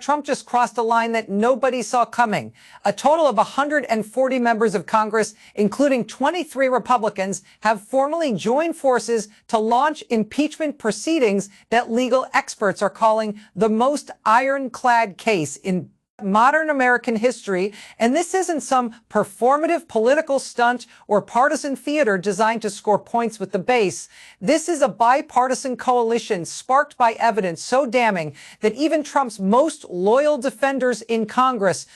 Trump just crossed a line that nobody saw coming. A total of 140 members of Congress, including 23 Republicans, have formally joined forces to launch impeachment proceedings that legal experts are calling the most ironclad case in modern American history, and this isn't some performative political stunt or partisan theater designed to score points with the base. This is a bipartisan coalition sparked by evidence so damning that even Trump's most loyal defenders in Congress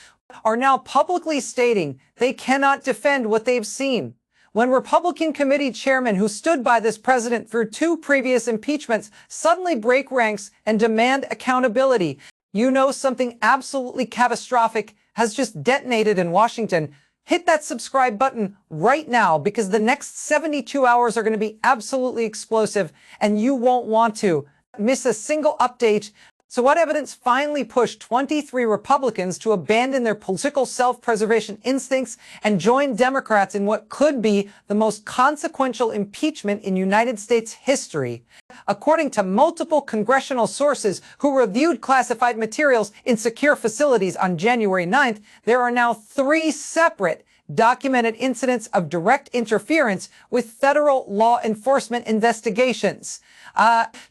are now publicly stating they cannot defend what they've seen. When Republican committee chairmen who stood by this president through 2 previous impeachments suddenly break ranks and demand accountability, you know something absolutely catastrophic has just detonated in Washington. Hit that subscribe button right now because the next 72 hours are going to be absolutely explosive and you won't want to miss a single update. So what evidence finally pushed 23 Republicans to abandon their political self-preservation instincts and join Democrats in what could be the most consequential impeachment in United States history? According to multiple congressional sources who reviewed classified materials in secure facilities on January 9th, there are now 3 separate documented incidents of direct interference with federal law enforcement investigations,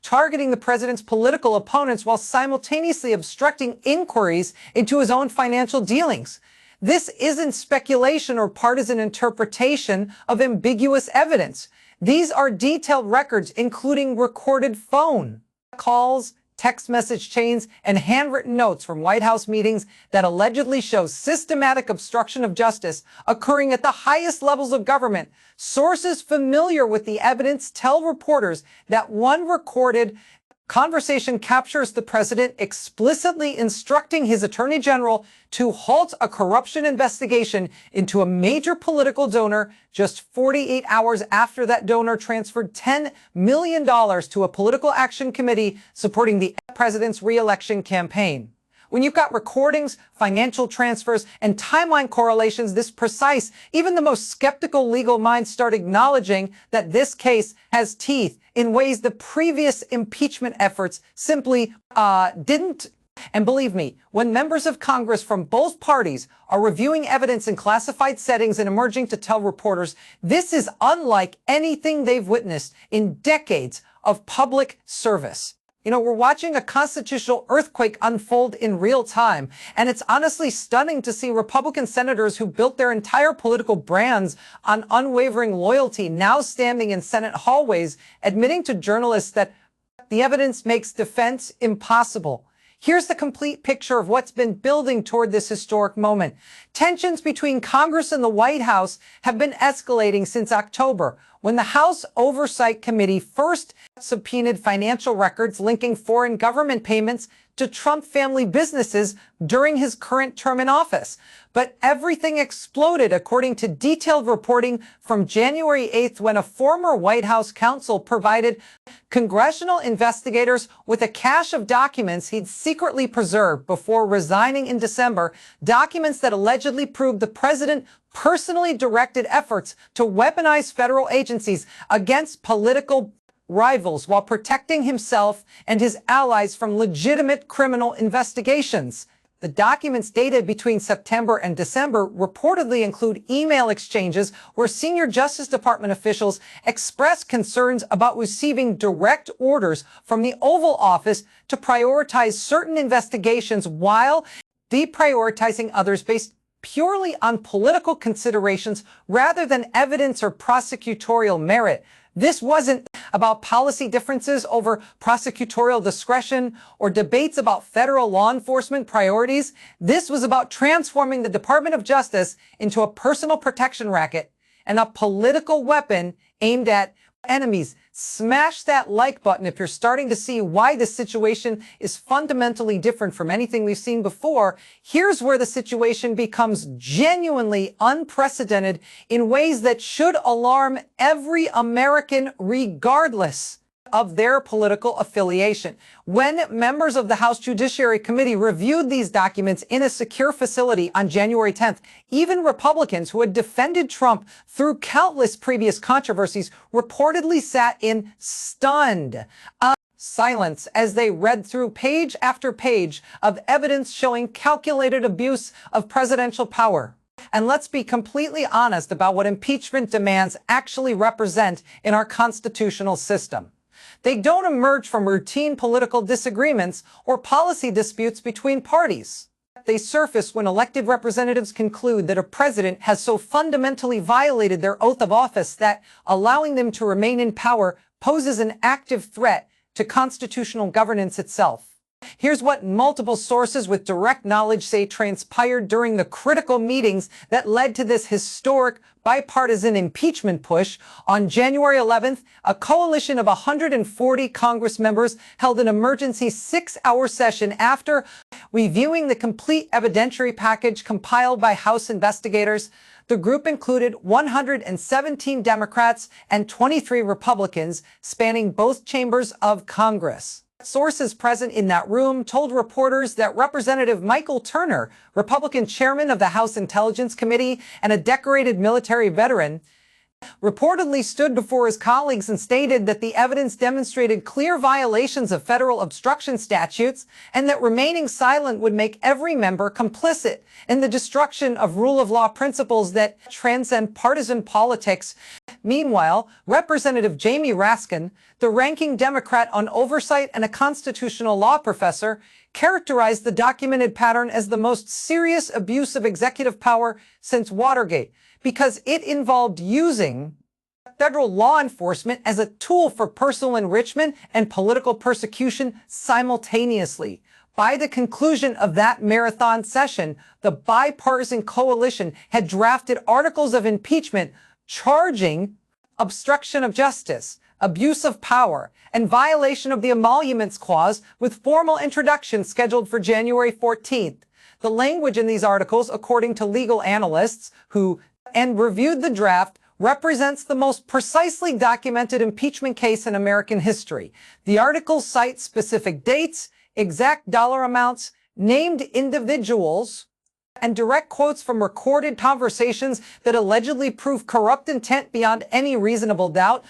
targeting the president's political opponents while simultaneously obstructing inquiries into his own financial dealings. This isn't speculation or partisan interpretation of ambiguous evidence. These are detailed records, including recorded phone calls, text message chains, and handwritten notes from White House meetings that allegedly show systematic obstruction of justice occurring at the highest levels of government. Sources familiar with the evidence tell reporters that one recorded conversation captures the president explicitly instructing his attorney general to halt a corruption investigation into a major political donor just 48 hours after that donor transferred $10 million to a political action committee supporting the president's re-election campaign. When you've got recordings, financial transfers, and timeline correlations this precise, even the most skeptical legal minds start acknowledging that this case has teeth in ways the previous impeachment efforts simply didn't. And believe me, when members of Congress from both parties are reviewing evidence in classified settings and emerging to tell reporters, this is unlike anything they've witnessed in decades of public service. You know, we're watching a constitutional earthquake unfold in real time, and it's honestly stunning to see Republican senators who built their entire political brands on unwavering loyalty now standing in Senate hallways admitting to journalists that the evidence makes defense impossible. Here's the complete picture of what's been building toward this historic moment. Tensions between Congress and the White House have been escalating since October, when the House Oversight Committee first subpoenaed financial records linking foreign government payments to Trump family businesses during his current term in office. But everything exploded according to detailed reporting from January 8th when a former White House counsel provided congressional investigators with a cache of documents he'd secretly preserved before resigning in December, documents that allegedly proved the president personally directed efforts to weaponize federal agencies against political rivals while protecting himself and his allies from legitimate criminal investigations. The documents dated between September and December reportedly include email exchanges where senior Justice Department officials expressed concerns about receiving direct orders from the Oval Office to prioritize certain investigations while deprioritizing others based purely on political considerations rather than evidence or prosecutorial merit. This wasn't about policy differences over prosecutorial discretion or debates about federal law enforcement priorities. This was about transforming the Department of Justice into a personal protection racket and a political weapon aimed at enemies. Smash that like button if you're starting to see why this situation is fundamentally different from anything we've seen before. Here's where the situation becomes genuinely unprecedented in ways that should alarm every American regardless of their political affiliation. When members of the House Judiciary Committee reviewed these documents in a secure facility on January 10th, even Republicans who had defended Trump through countless previous controversies reportedly sat in stunned silence as they read through page after page of evidence showing calculated abuse of presidential power. And let's be completely honest about what impeachment demands actually represent in our constitutional system. They don't emerge from routine political disagreements or policy disputes between parties. They surface when elected representatives conclude that a president has so fundamentally violated their oath of office that allowing them to remain in power poses an active threat to constitutional governance itself. Here's what multiple sources with direct knowledge say transpired during the critical meetings that led to this historic bipartisan impeachment push. On January 11th, a coalition of 140 Congress members held an emergency 6-hour session after reviewing the complete evidentiary package compiled by House investigators. The group included 117 Democrats and 23 Republicans, spanning both chambers of Congress. Sources present in that room told reporters that Representative Michael Turner, Republican chairman of the House Intelligence Committee and a decorated military veteran, reportedly stood before his colleagues and stated that the evidence demonstrated clear violations of federal obstruction statutes and that remaining silent would make every member complicit in the destruction of rule of law principles that transcend partisan politics. Meanwhile, Representative Jamie Raskin, the ranking Democrat on oversight and a constitutional law professor, characterized the documented pattern as the most serious abuse of executive power since Watergate, because it involved using federal law enforcement as a tool for personal enrichment and political persecution simultaneously. By the conclusion of that marathon session, the bipartisan coalition had drafted articles of impeachment charging obstruction of justice, abuse of power, and violation of the Emoluments Clause, with formal introduction scheduled for January 14th. The language in these articles, according to legal analysts who reviewed the draft, represents the most precisely documented impeachment case in American history. The articles cite specific dates, exact dollar amounts, named individuals, and direct quotes from recorded conversations that allegedly prove corrupt intent beyond any reasonable doubt.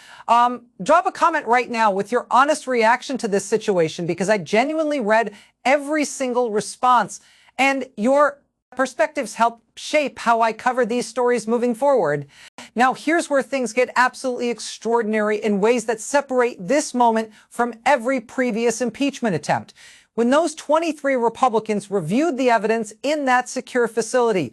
Drop a comment right now with your honest reaction to this situation, because I genuinely read every single response, and your perspectives help shape how I cover these stories moving forward. Now, here's where things get absolutely extraordinary in ways that separate this moment from every previous impeachment attempt. When those 23 Republicans reviewed the evidence in that secure facility,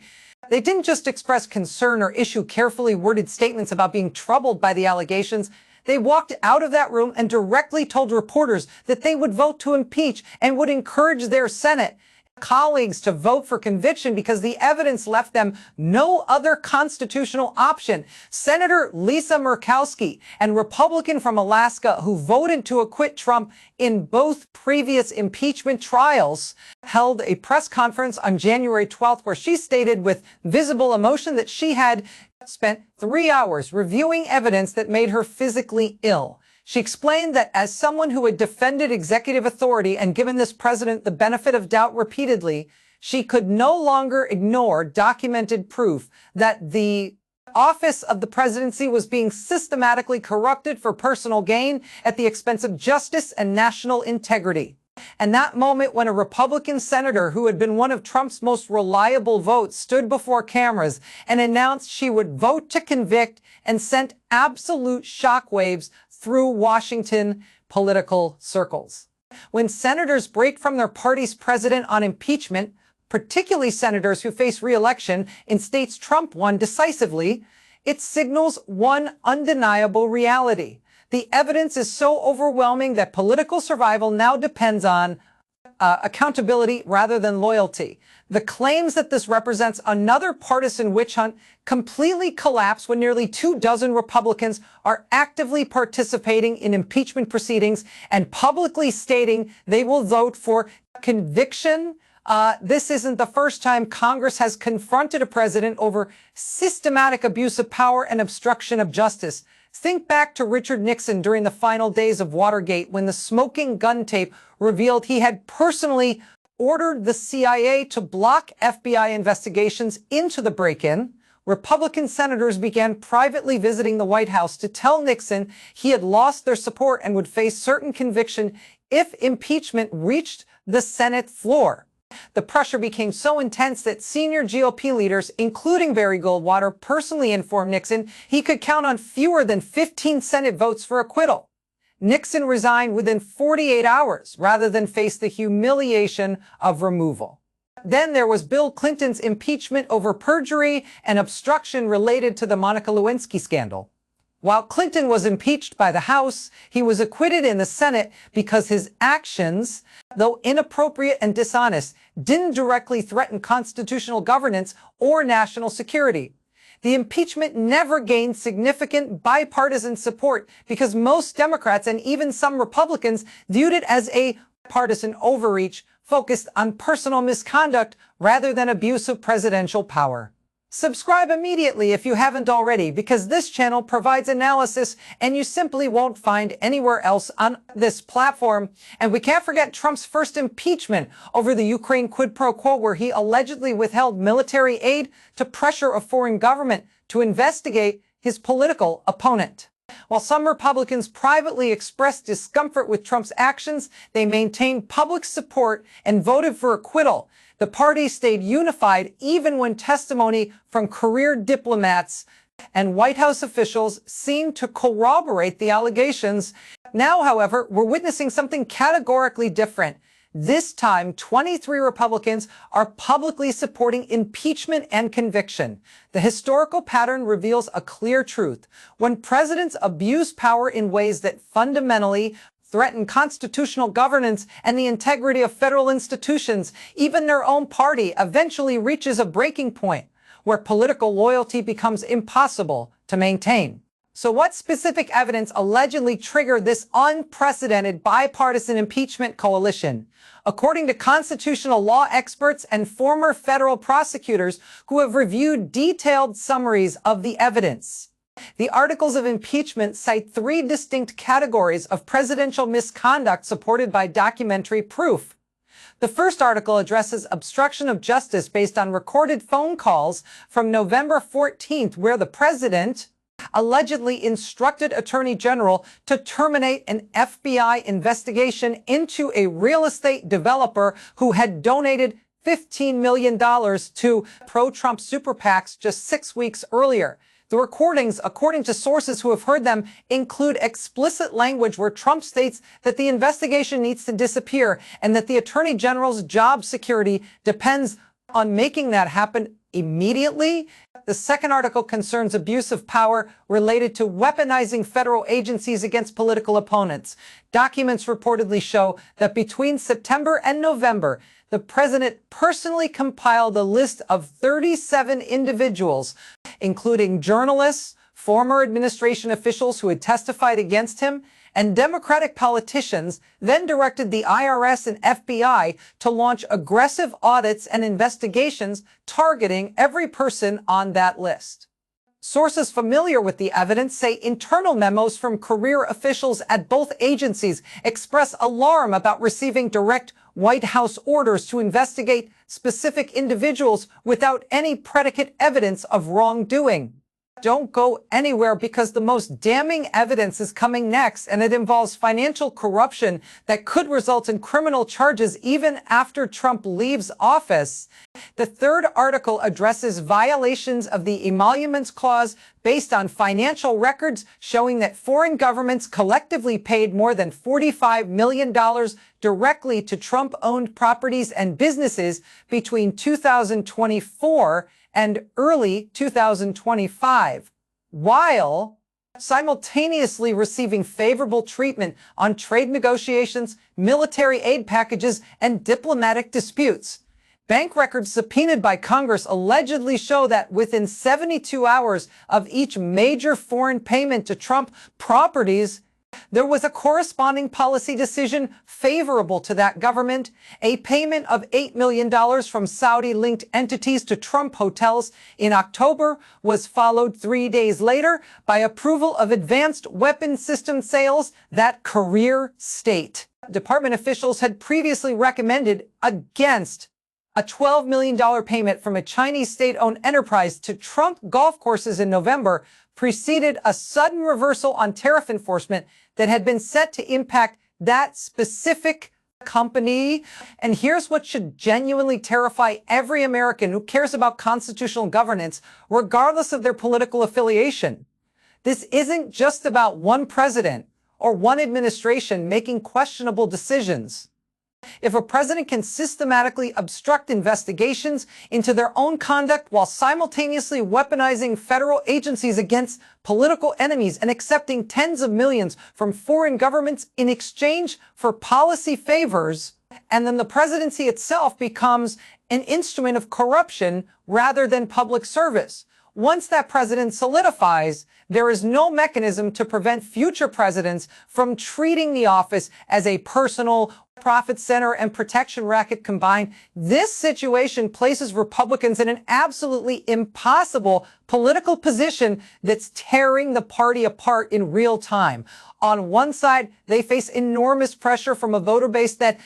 they didn't just express concern or issue carefully worded statements about being troubled by the allegations. They walked out of that room and directly told reporters that they would vote to impeach and would encourage their Senate colleagues to vote for conviction because the evidence left them no other constitutional option. Senator Lisa Murkowski, and Republican from Alaska who voted to acquit Trump in both previous impeachment trials, held a press conference on January 12th where she stated with visible emotion that she had spent 3 hours reviewing evidence that made her physically ill. She explained that as someone who had defended executive authority and given this president the benefit of doubt repeatedly, she could no longer ignore documented proof that the office of the presidency was being systematically corrupted for personal gain at the expense of justice and national integrity. And that moment when a Republican senator who had been one of Trump's most reliable votes stood before cameras and announced she would vote to convict and sent absolute shockwaves through Washington political circles. When senators break from their party's president on impeachment, particularly senators who face re-election in states Trump won decisively, it signals one undeniable reality. The evidence is so overwhelming that political survival now depends on accountability rather than loyalty. The claims that this represents another partisan witch hunt completely collapse when nearly 24 Republicans are actively participating in impeachment proceedings and publicly stating they will vote for conviction. This isn't the first time Congress has confronted a president over systematic abuse of power and obstruction of justice. Think back to Richard Nixon during the final days of Watergate, when the smoking gun tape revealed he had personally ordered the CIA to block FBI investigations into the break-in, Republican senators began privately visiting the White House to tell Nixon he had lost their support and would face certain conviction if impeachment reached the Senate floor. The pressure became so intense that senior GOP leaders, including Barry Goldwater, personally informed Nixon he could count on fewer than 15 Senate votes for acquittal. Nixon resigned within 48 hours rather than face the humiliation of removal. Then there was Bill Clinton's impeachment over perjury and obstruction related to the Monica Lewinsky scandal. While Clinton was impeached by the House, he was acquitted in the Senate because his actions, though inappropriate and dishonest, didn't directly threaten constitutional governance or national security. The impeachment never gained significant bipartisan support because most Democrats and even some Republicans viewed it as a partisan overreach focused on personal misconduct rather than abuse of presidential power. Subscribe immediately if you haven't already, because this channel provides analysis and you simply won't find anywhere else on this platform. And we can't forget Trump's first impeachment over the Ukraine quid pro quo, where he allegedly withheld military aid to pressure a foreign government to investigate his political opponent. While some Republicans privately expressed discomfort with Trump's actions, they maintained public support and voted for acquittal. The party stayed unified even when testimony from career diplomats and White House officials seemed to corroborate the allegations. Now, however, we're witnessing something categorically different. This time, 23 Republicans are publicly supporting impeachment and conviction. The historical pattern reveals a clear truth. When presidents abuse power in ways that fundamentally threaten constitutional governance and the integrity of federal institutions, even their own party eventually reaches a breaking point where political loyalty becomes impossible to maintain. So what specific evidence allegedly triggered this unprecedented bipartisan impeachment coalition? According to constitutional law experts and former federal prosecutors who have reviewed detailed summaries of the evidence, the articles of impeachment cite three distinct categories of presidential misconduct supported by documentary proof. The first article addresses obstruction of justice based on recorded phone calls from November 14th, where the president allegedly instructed Attorney General to terminate an FBI investigation into a real estate developer who had donated $15 million to pro-Trump super PACs just 6 weeks earlier. The recordings, according to sources who have heard them, include explicit language where Trump states that the investigation needs to disappear and that the Attorney General's job security depends on making that happen immediately. The second article concerns abuse of power related to weaponizing federal agencies against political opponents. Documents reportedly show that between September and November, the president personally compiled a list of 37 individuals, including journalists, former administration officials who had testified against him, and Democratic politicians, then directed the IRS and FBI to launch aggressive audits and investigations targeting every person on that list. Sources familiar with the evidence say internal memos from career officials at both agencies express alarm about receiving direct White House orders to investigate specific individuals without any predicate evidence of wrongdoing. Don't go anywhere, because the most damning evidence is coming next, and it involves financial corruption that could result in criminal charges even after Trump leaves office. The third article addresses violations of the Emoluments Clause based on financial records showing that foreign governments collectively paid more than $45 million directly to Trump-owned properties and businesses between 2024 and early 2025, while simultaneously receiving favorable treatment on trade negotiations, military aid packages, and diplomatic disputes. Bank records subpoenaed by Congress allegedly show that within 72 hours of each major foreign payment to Trump properties, there was a corresponding policy decision favorable to that government. A payment of $8 million from Saudi-linked entities to Trump hotels in October was followed 3 days later by approval of advanced weapon system sales that career state. Department officials had previously recommended against A $12 million payment from a Chinese state-owned enterprise to Trump golf courses in November preceded a sudden reversal on tariff enforcement that had been set to impact that specific company. And here's what should genuinely terrify every American who cares about constitutional governance, regardless of their political affiliation. This isn't just about one president or one administration making questionable decisions. If a president can systematically obstruct investigations into their own conduct while simultaneously weaponizing federal agencies against political enemies and accepting tens of millions from foreign governments in exchange for policy favors, and then the presidency itself becomes an instrument of corruption rather than public service. Once that president solidifies, there is no mechanism to prevent future presidents from treating the office as a personal profit center and protection racket combined. This situation places Republicans in an absolutely impossible political position that's tearing the party apart in real time. On one side, they face enormous pressure from a voter base that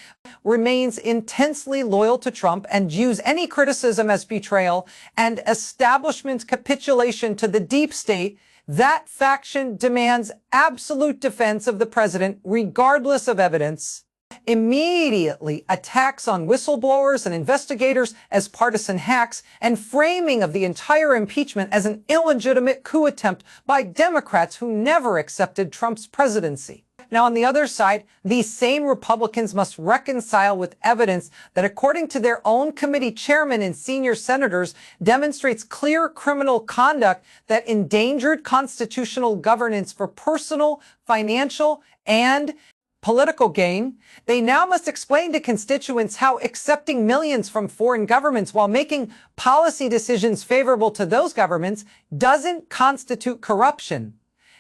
remains intensely loyal to Trump and views any criticism as betrayal and establishment's capitulation to the deep state. That faction demands absolute defense of the president, regardless of evidence. Immediately attacks on whistleblowers and investigators as partisan hacks, and framing of the entire impeachment as an illegitimate coup attempt by Democrats who never accepted Trump's presidency. Now, on the other side, these same Republicans must reconcile with evidence that, according to their own committee chairman and senior senators, demonstrates clear criminal conduct that endangered constitutional governance for personal, financial, and political gain. They now must explain to constituents how accepting millions from foreign governments while making policy decisions favorable to those governments doesn't constitute corruption.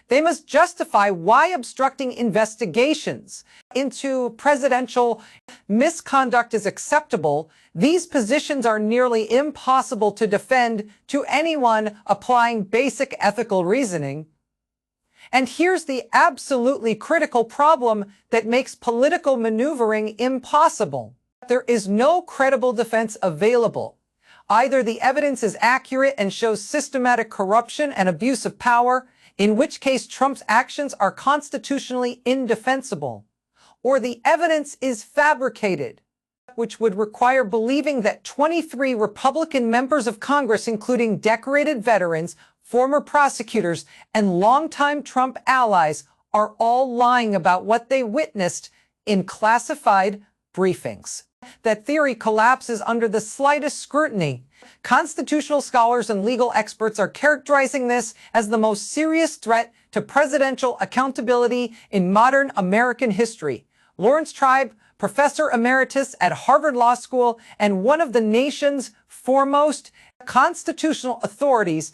They must justify why obstructing investigations into presidential misconduct is acceptable. These positions are nearly impossible to defend to anyone applying basic ethical reasoning. And here's the absolutely critical problem that makes political maneuvering impossible. There is no credible defense available. Either the evidence is accurate and shows systematic corruption and abuse of power, in which case Trump's actions are constitutionally indefensible, or the evidence is fabricated, which would require believing that 23 Republican members of Congress, including decorated veterans, former prosecutors, and longtime Trump allies, are all lying about what they witnessed in classified briefings. That theory collapses under the slightest scrutiny. Constitutional scholars and legal experts are characterizing this as the most serious threat to presidential accountability in modern American history. Lawrence Tribe, professor emeritus at Harvard Law School and one of the nation's foremost constitutional authorities,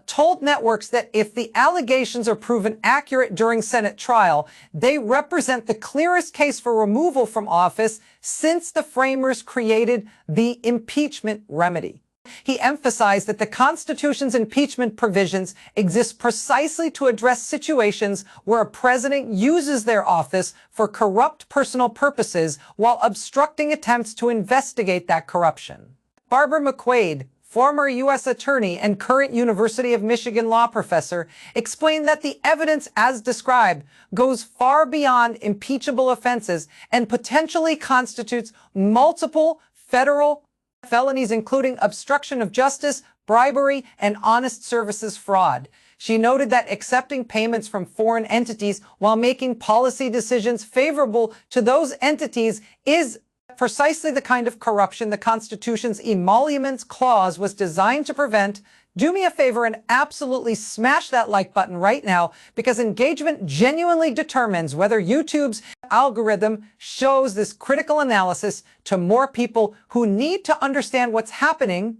told networks that if the allegations are proven accurate during Senate trial, they represent the clearest case for removal from office since the framers created the impeachment remedy. He emphasized that the Constitution's impeachment provisions exist precisely to address situations where a president uses their office for corrupt personal purposes while obstructing attempts to investigate that corruption. Barbara McQuaid, former U.S. attorney and current University of Michigan law professor, explained that the evidence as described goes far beyond impeachable offenses and potentially constitutes multiple federal felonies, including obstruction of justice, bribery, and honest services fraud. She noted that accepting payments from foreign entities while making policy decisions favorable to those entities is precisely the kind of corruption the Constitution's emoluments clause was designed to prevent. Do me a favor and absolutely smash that like button right now, because engagement genuinely determines whether YouTube's algorithm shows this critical analysis to more people who need to understand what's happening.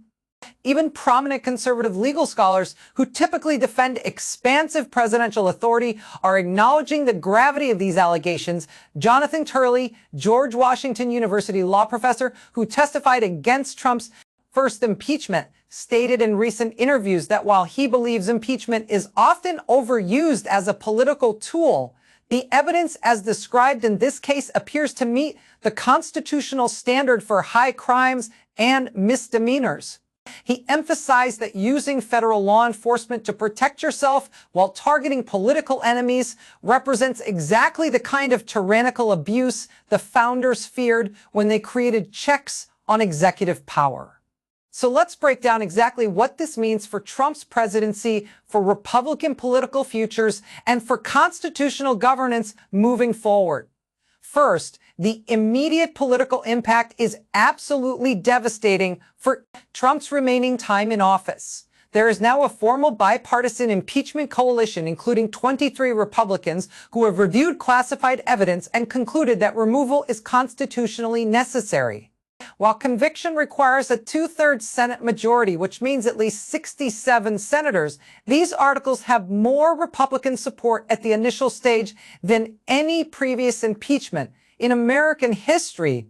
Even prominent conservative legal scholars who typically defend expansive presidential authority are acknowledging the gravity of these allegations. Jonathan Turley, George Washington University law professor who testified against Trump's first impeachment, stated in recent interviews that while he believes impeachment is often overused as a political tool, the evidence as described in this case appears to meet the constitutional standard for high crimes and misdemeanors. He emphasized that using federal law enforcement to protect yourself while targeting political enemies represents exactly the kind of tyrannical abuse the founders feared when they created checks on executive power. So let's break down exactly what this means for Trump's presidency, for Republican political futures, and for constitutional governance moving forward. First, the immediate political impact is absolutely devastating for Trump's remaining time in office. There is now a formal bipartisan impeachment coalition, including 23 Republicans, who have reviewed classified evidence and concluded that removal is constitutionally necessary. While conviction requires a two-thirds Senate majority, which means at least 67 senators, these articles have more Republican support at the initial stage than any previous impeachment in American history.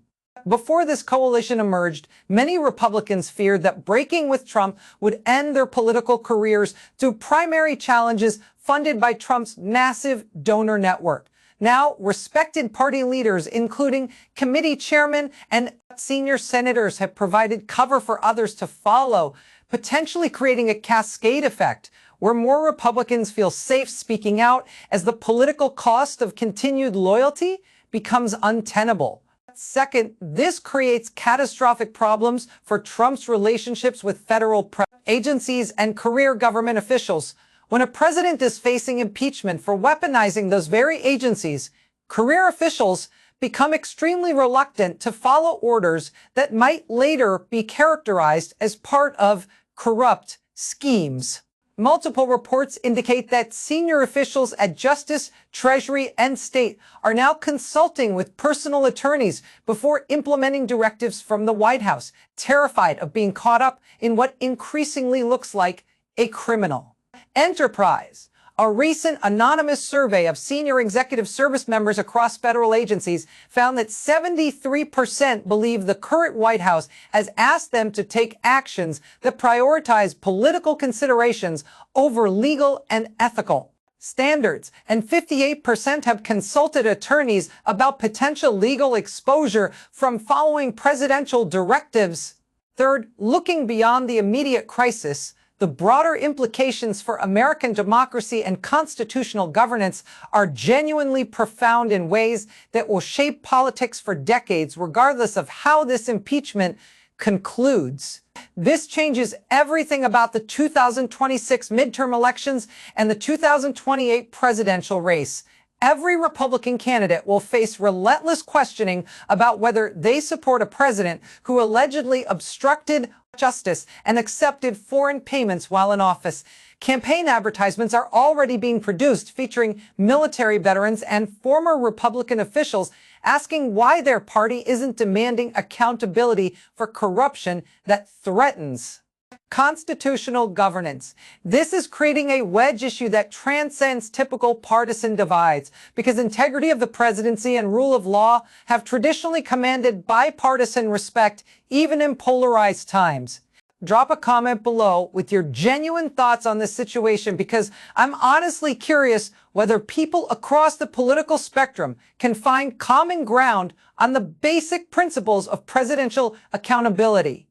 Before this coalition emerged, many Republicans feared that breaking with Trump would end their political careers through primary challenges funded by Trump's massive donor network. Now, respected party leaders, including committee chairmen and senior senators, have provided cover for others to follow, potentially creating a cascade effect where more Republicans feel safe speaking out as the political cost of continued loyalty becomes untenable. Second, this creates catastrophic problems for Trump's relationships with federal agencies and career government officials. When a president is facing impeachment for weaponizing those very agencies, career officials become extremely reluctant to follow orders that might later be characterized as part of corrupt schemes. Multiple reports indicate that senior officials at Justice, Treasury, and State are now consulting with personal attorneys before implementing directives from the White House, terrified of being caught up in what increasingly looks like a criminal enterprise. A recent anonymous survey of senior executive service members across federal agencies found that 73% believe the current White House has asked them to take actions that prioritize political considerations over legal and ethical standards, and 58% have consulted attorneys about potential legal exposure from following presidential directives. Third, looking beyond the immediate crisis, the broader implications for American democracy and constitutional governance are genuinely profound in ways that will shape politics for decades, regardless of how this impeachment concludes. This changes everything about the 2026 midterm elections and the 2028 presidential race. Every Republican candidate will face relentless questioning about whether they support a president who allegedly obstructed justice and accepted foreign payments while in office. Campaign advertisements are already being produced featuring military veterans and former Republican officials asking why their party isn't demanding accountability for corruption that threatens constitutional governance. This is creating a wedge issue that transcends typical partisan divides, because integrity of the presidency and rule of law have traditionally commanded bipartisan respect, even in polarized times. Drop a comment below with your genuine thoughts on this situation, because I'm honestly curious whether people across the political spectrum can find common ground on the basic principles of presidential accountability.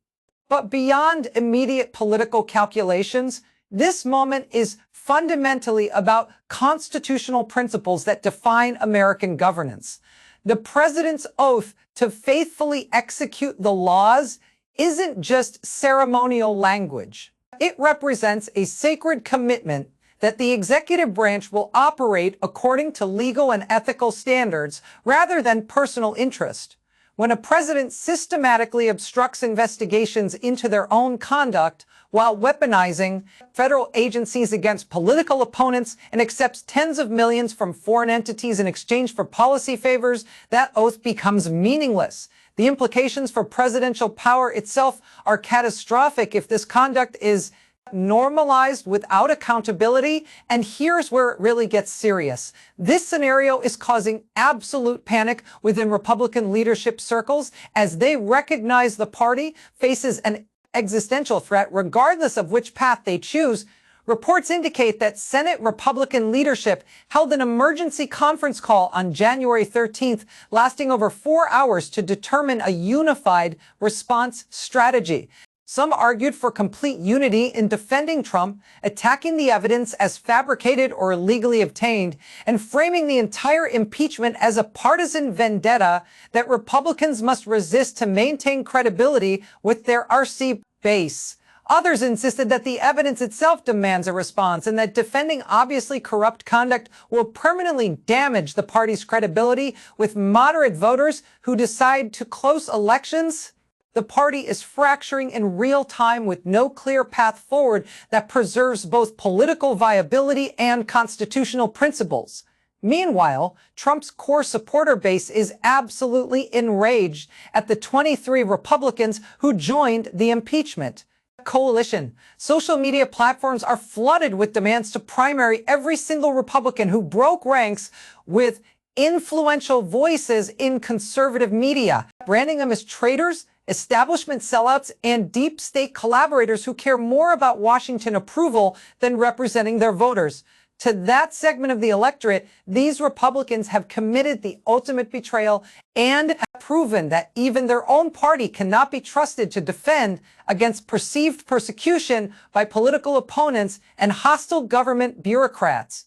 But beyond immediate political calculations, this moment is fundamentally about constitutional principles that define American governance. The president's oath to faithfully execute the laws isn't just ceremonial language. It represents a sacred commitment that the executive branch will operate according to legal and ethical standards rather than personal interest. When a president systematically obstructs investigations into their own conduct while weaponizing federal agencies against political opponents and accepts tens of millions from foreign entities in exchange for policy favors, that oath becomes meaningless. The implications for presidential power itself are catastrophic if this conduct is normalized without accountability. And here's where it really gets serious. This scenario is causing absolute panic within Republican leadership circles as they recognize the party faces an existential threat regardless of which path they choose. Reports indicate that Senate Republican leadership held an emergency conference call on January 13th, lasting over 4 hours to determine a unified response strategy. Some argued for complete unity in defending Trump, attacking the evidence as fabricated or illegally obtained, and framing the entire impeachment as a partisan vendetta that Republicans must resist to maintain credibility with their RC base. Others insisted that the evidence itself demands a response and that defending obviously corrupt conduct will permanently damage the party's credibility with moderate voters who decide to close elections. The party is fracturing in real time with no clear path forward that preserves both political viability and constitutional principles. Meanwhile, Trump's core supporter base is absolutely enraged at the 23 Republicans who joined the impeachment coalition. Social media platforms are flooded with demands to primary every single Republican who broke ranks with influential voices in conservative media, branding them as traitors, establishment sellouts, and deep state collaborators who care more about Washington approval than representing their voters. To that segment of the electorate, these Republicans have committed the ultimate betrayal and have proven that even their own party cannot be trusted to defend against perceived persecution by political opponents and hostile government bureaucrats.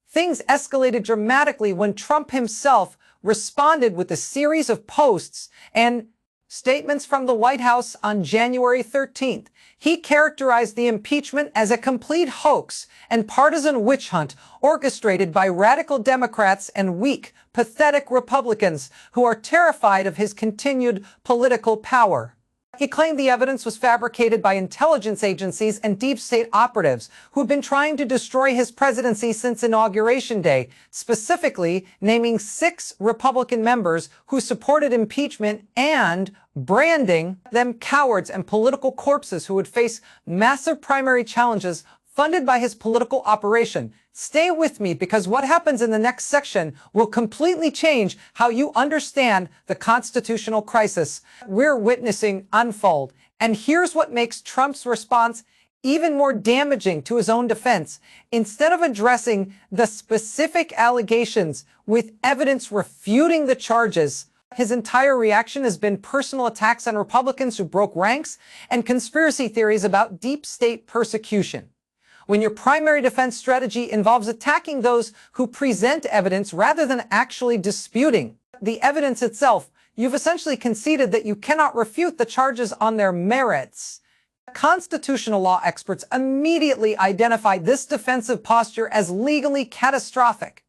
Things escalated dramatically when Trump himself responded with a series of posts and statements from the White House on January 13th. He characterized the impeachment as a complete hoax and partisan witch hunt orchestrated by radical Democrats and weak, pathetic Republicans who are terrified of his continued political power. He claimed the evidence was fabricated by intelligence agencies and deep state operatives who have been trying to destroy his presidency since Inauguration Day, specifically naming 6 Republican members who supported impeachment and branding them cowards and political corpses who would face massive primary challenges funded by his political operation. Stay with me because what happens in the next section will completely change how you understand the constitutional crisis we're witnessing unfold. And here's what makes Trump's response even more damaging to his own defense. Instead of addressing the specific allegations with evidence refuting the charges, his entire reaction has been personal attacks on Republicans who broke ranks and conspiracy theories about deep state persecution. When your primary defense strategy involves attacking those who present evidence rather than actually disputing the evidence itself, you've essentially conceded that you cannot refute the charges on their merits. Constitutional law experts immediately identified this defensive posture as legally catastrophic.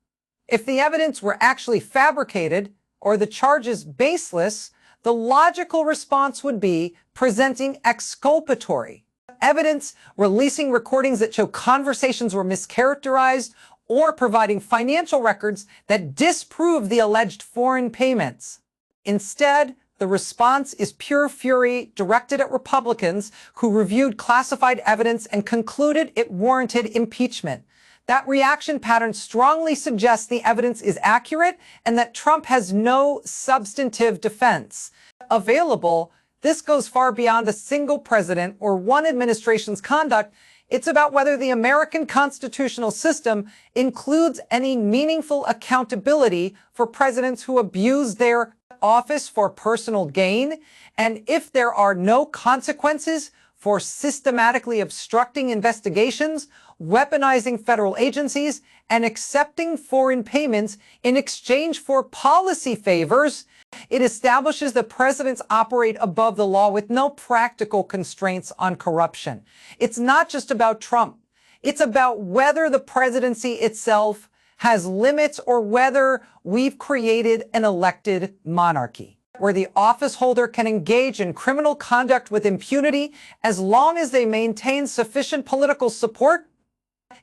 If the evidence were actually fabricated or the charges baseless, the logical response would be presenting exculpatory evidence, releasing recordings that show conversations were mischaracterized, or providing financial records that disprove the alleged foreign payments. Instead, the response is pure fury directed at Republicans who reviewed classified evidence and concluded it warranted impeachment. That reaction pattern strongly suggests the evidence is accurate and that Trump has no substantive defense available. This goes far beyond a single president or one administration's conduct. It's about whether the American constitutional system includes any meaningful accountability for presidents who abuse their office for personal gain, and if there are no consequences for systematically obstructing investigations, weaponizing federal agencies, and accepting foreign payments in exchange for policy favors. It establishes that presidents operate above the law with no practical constraints on corruption. It's not just about Trump. It's about whether the presidency itself has limits or whether we've created an elected monarchy where the office holder can engage in criminal conduct with impunity as long as they maintain sufficient political support.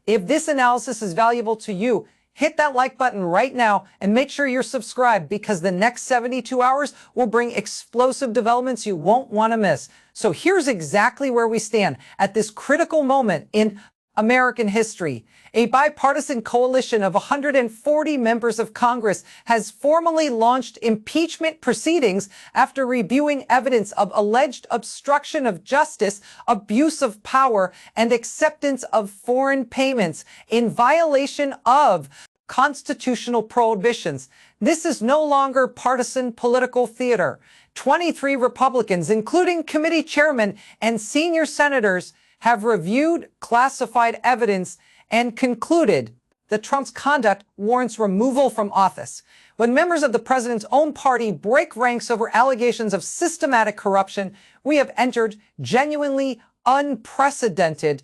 If this analysis is valuable to you, hit that like button right now and make sure you're subscribed because the next 72 hours will bring explosive developments you won't want to miss. So here's exactly where we stand at this critical moment in American history. A bipartisan coalition of 140 members of Congress has formally launched impeachment proceedings after reviewing evidence of alleged obstruction of justice, abuse of power, and acceptance of foreign payments in violation of constitutional prohibitions. This is no longer partisan political theater. 23 Republicans, including committee chairmen and senior senators, have reviewed classified evidence and concluded that Trump's conduct warrants removal from office. When members of the president's own party break ranks over allegations of systematic corruption, we have entered genuinely unprecedented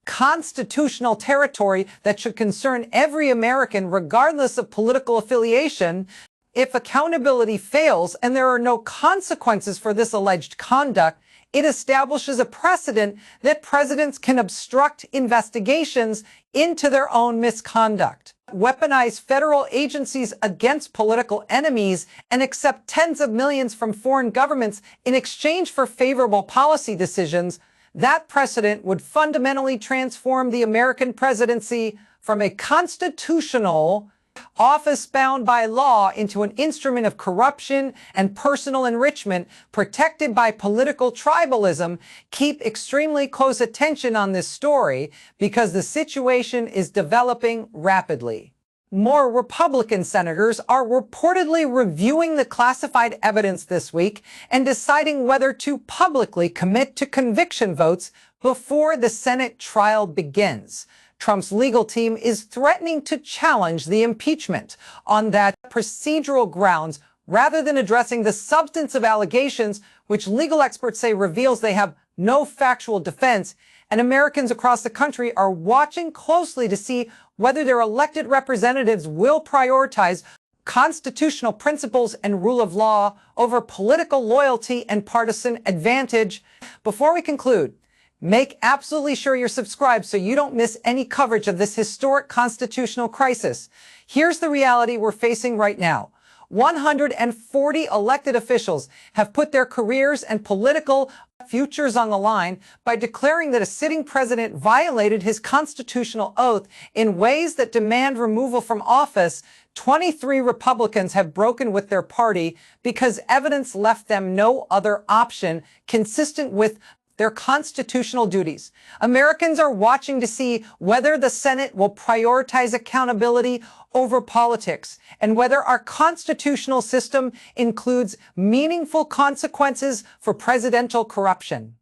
constitutional territory that should concern every American, regardless of political affiliation. If accountability fails and there are no consequences for this alleged conduct, it establishes a precedent that presidents can obstruct investigations into their own misconduct, weaponize federal agencies against political enemies, and accept tens of millions from foreign governments in exchange for favorable policy decisions. That precedent would fundamentally transform the American presidency from a constitutional office bound by law into an instrument of corruption and personal enrichment protected by political tribalism. Keep extremely close attention on this story because the situation is developing rapidly. More Republican senators are reportedly reviewing the classified evidence this week and deciding whether to publicly commit to conviction votes before the Senate trial begins. Trump's legal team is threatening to challenge the impeachment on that procedural grounds rather than addressing the substance of allegations, which legal experts say reveals they have no factual defense. And Americans across the country are watching closely to see whether their elected representatives will prioritize constitutional principles and rule of law over political loyalty and partisan advantage. Before we conclude, make absolutely sure you're subscribed so you don't miss any coverage of this historic constitutional crisis. Here's the reality we're facing right now. 140 elected officials have put their careers and political futures on the line by declaring that a sitting president violated his constitutional oath in ways that demand removal from office. 23 Republicans have broken with their party because evidence left them no other option consistent with their constitutional duties. Americans are watching to see whether the Senate will prioritize accountability over politics and whether our constitutional system includes meaningful consequences for presidential corruption.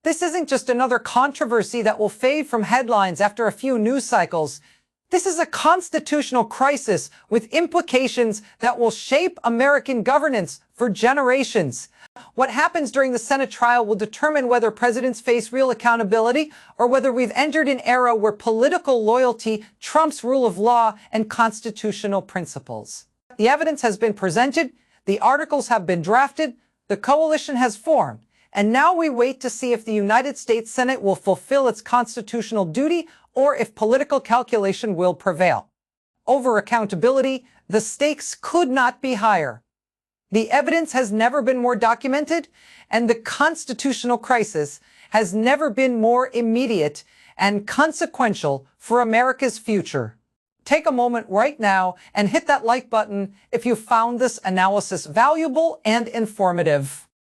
This isn't just another controversy that will fade from headlines after a few news cycles. This is a constitutional crisis with implications that will shape American governance for generations. What happens during the Senate trial will determine whether presidents face real accountability or whether we've entered an era where political loyalty trumps rule of law and constitutional principles. The evidence has been presented, the articles have been drafted, the coalition has formed, and now we wait to see if the United States Senate will fulfill its constitutional duty or if political calculation will prevail. Over accountability, the stakes could not be higher. The evidence has never been more documented, and the constitutional crisis has never been more immediate and consequential for America's future. Take a moment right now and hit that like button if you found this analysis valuable and informative.